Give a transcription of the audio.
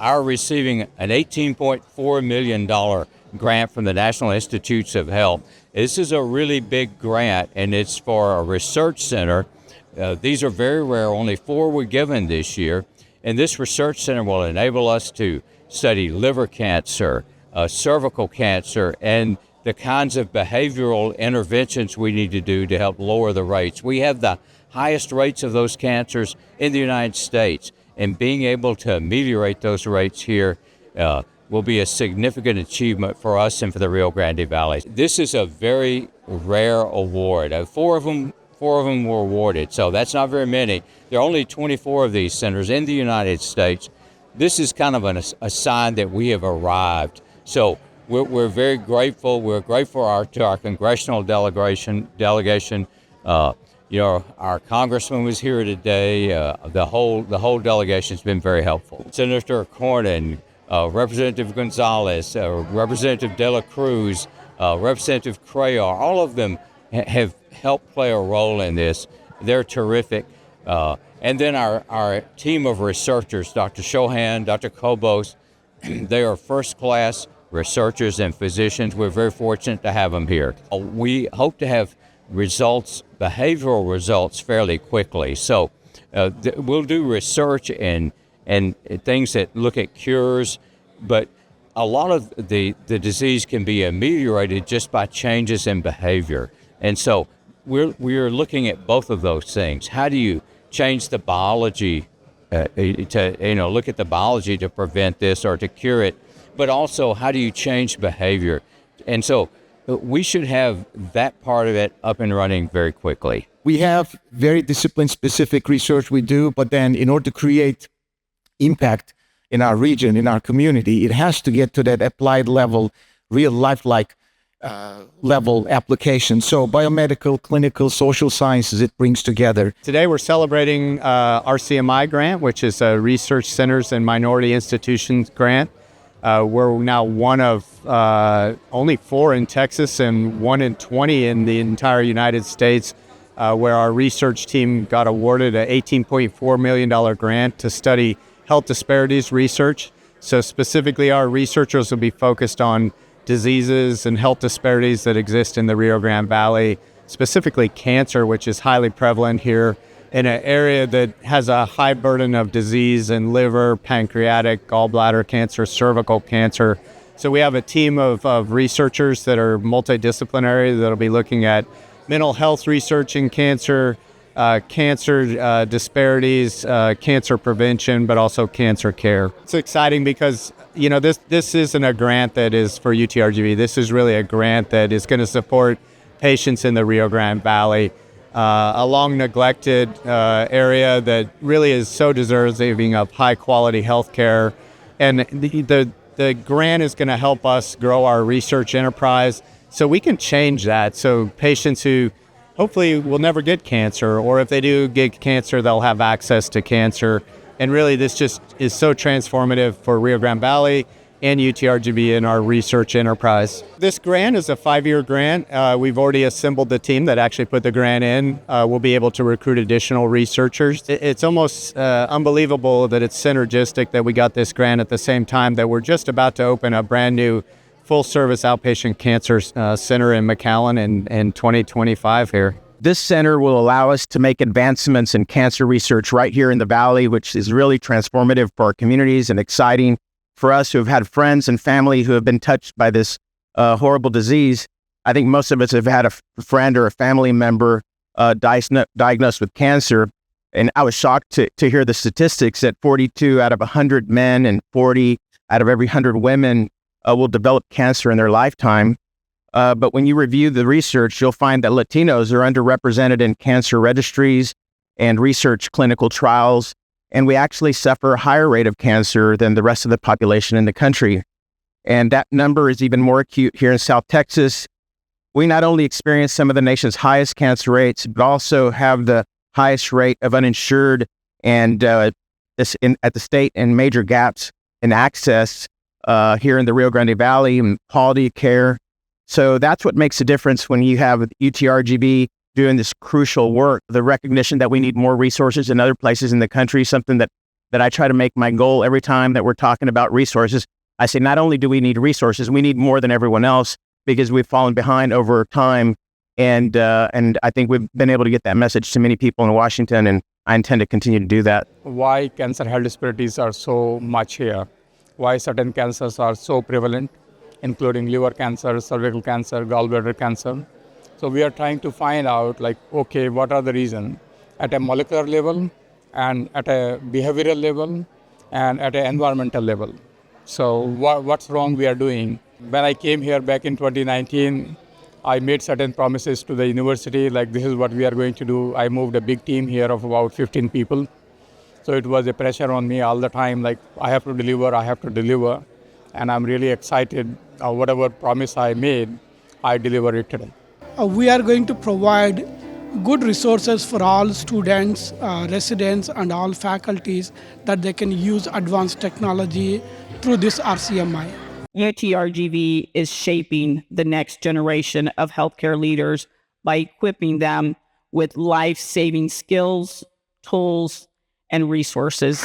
are receiving an $18.4 million grant from the National Institutes of Health. This is a really big grant, and it's for a research center. These are very rare. Only 4 were given this year. And this research center will enable us to study liver cancer, cervical cancer, and the kinds of behavioral interventions we need to do to help lower the rates. We have the highest rates of those cancers in the United States, and being able to ameliorate those rates here will be a significant achievement for us and for the Rio Grande Valley. This is a very rare award. Four of them were awarded, so that's not very many. There are only 24 of these centers in the United States. This is kind of a sign that we have arrived. So we're very grateful. We're grateful to our congressional delegation. Our congressman was here today. The whole delegation's been very helpful. Senator Cornyn, Representative Gonzalez, Representative De La Cruz, Representative Cuellar, all of them have helped play a role in this. They're terrific. And then our team of researchers, Dr. Chauhan, Dr. Cobos, they are first-class researchers and physicians. We're very fortunate to have them here. We hope to have behavioral results fairly quickly. So we'll do research and things that look at cures, but a lot of the disease can be ameliorated just by changes in behavior. And so we're looking at both of those things. How do you change the biology to look at the biology to prevent this or to cure it, but also how do you change behavior? And so we should have that part of it up and running very quickly. We have very discipline-specific research we do, but then in order to create impact in our region, in our community, it has to get to that applied level, real lifelike level application. So biomedical, clinical, social sciences, it brings together. Today we're celebrating our CMI grant, which is a Research Centers and Minority Institutions grant. We're now one of only 4 in Texas and 1 in 20 in the entire United States, where our research team got awarded an $18.4 million grant to study health disparities research. So specifically, our researchers will be focused on diseases and health disparities that exist in the Rio Grande Valley, specifically cancer, which is highly prevalent here in an area that has a high burden of disease in liver, pancreatic, gallbladder cancer, cervical cancer. So we have a team of researchers that are multidisciplinary that'll be looking at mental health research in cancer, cancer disparities, cancer prevention, but also cancer care. It's exciting because this isn't a grant that is for UTRGV. This is really a grant that is going to support patients in the Rio Grande Valley, a long neglected area that really is so deserving of high quality health care. And the grant is going to help us grow our research enterprise so we can change that. So patients who hopefully will never get cancer, or if they do get cancer, they'll have access to cancer. And really, this just is so transformative for Rio Grande Valley and UTRGV in our research enterprise. This grant is a 5-year grant. We've already assembled the team that actually put the grant in. We'll be able to recruit additional researchers. It's almost unbelievable that it's synergistic that we got this grant at the same time that we're just about to open a brand new full-service outpatient cancer center in McAllen in 2025 here. This center will allow us to make advancements in cancer research right here in the Valley, which is really transformative for our communities and exciting for us who have had friends and family who have been touched by this horrible disease. I think most of us have had a friend or a family member diagnosed with cancer. And I was shocked to hear the statistics that 42 out of 100 men and 40 out of every 100 women will develop cancer in their lifetime. But when you review the research, you'll find that Latinos are underrepresented in cancer registries and research clinical trials, and we actually suffer a higher rate of cancer than the rest of the population in the country. And that number is even more acute here in South Texas. We not only experience some of the nation's highest cancer rates, but also have the highest rate of uninsured and at the state and major gaps in access here in the Rio Grande Valley and quality of care. So that's what makes a difference when you have UTRGV doing this crucial work, the recognition that we need more resources in other places in the country, something that that I try to make my goal every time that we're talking about resources. I say, not only do we need resources, we need more than everyone else because we've fallen behind over time. And I think we've been able to get that message to many people in Washington, and I intend to continue to do that. Why cancer health disparities are so much here? Why certain cancers are so prevalent, including liver cancer, cervical cancer, gallbladder cancer. So we are trying to find out, like, okay, what are the reasons at a molecular level and at a behavioral level and at an environmental level. So what's wrong we are doing? When I came here back in 2019, I made certain promises to the university, like this is what we are going to do. I moved a big team here of about 15 people. So it was a pressure on me all the time, like I have to deliver. And I'm really excited. Whatever promise I made, I deliver it today. We are going to provide good resources for all students, residents, and all faculties that they can use advanced technology through this RCMI. UTRGV is shaping the next generation of healthcare leaders by equipping them with life-saving skills, tools, and resources.